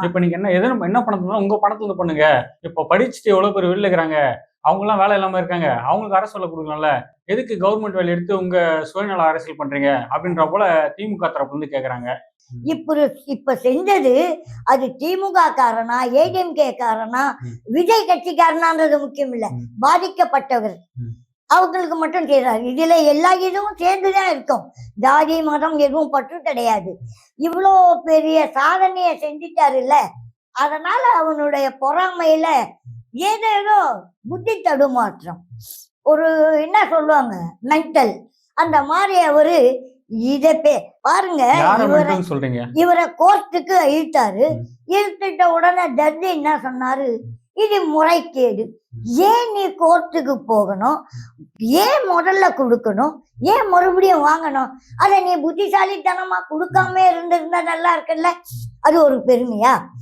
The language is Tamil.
இப்ப நீங்க என்ன பண்ணணும்னா உங்க பணத்துல இருந்து பண்ணுங்க. இப்ப படிச்சுட்டு எவ்வளவு பேர் வெளில இருக்கிறாங்க. அவங்க எல்லாம் வேலை இல்லாம இருக்காங்க. அவங்களுக்கு அரசு வேலை கொடுக்கலாம்ல. எதுக்கு கவர்மெண்ட் வேலை எடுத்து உங்க சுயநல அரசியல் பண்றீங்க? அப்படின்ற போல திமுக தரப்புல இருந்து கேக்குறாங்க. இப்ப இப்ப செஞ்சது அது திமுக காரனா, ஏடிஎம்கே காரனா, விஜய் கட்சிக்காரனான்றது முக்கியம் இல்ல. பாதிக்கப்பட்டவர் அவங்களுக்கு மட்டும் செய்யறாரு. இதுல எல்லா இதுவும் சேர்ந்துதான் இருக்கும். ஜாதி மதம் எதுவும் பற்று கிடையாது. இவ்வளோ பெரிய சாதனைய செஞ்சுட்டாரு இல்ல, அதனால அவனுடைய பொறாமையில ஏதேதோ புத்தி தடுமாற்றம், ஒரு என்ன சொல்லுவாங்க மென்டல், அந்த மாதிரி அவரு பாருங்க. இவரை கோர்ட்டுக்கு இழுத்தாரு. இழுத்துட்ட உடனே ஜட்ஜி என்ன சொன்னாரு, இது முறைகேடு. ஏன் நீ கோர்ட்டுக்கு போகணும்? ஏன் முதல்ல கொடுக்கணும்? ஏன் மறுபடியும் வாங்கணும்? அதை நீ புத்திசாலித்தனமா கொடுக்காம இருந்திருந்தா நல்லா இருக்குல்ல. அது ஒரு பெருமையா?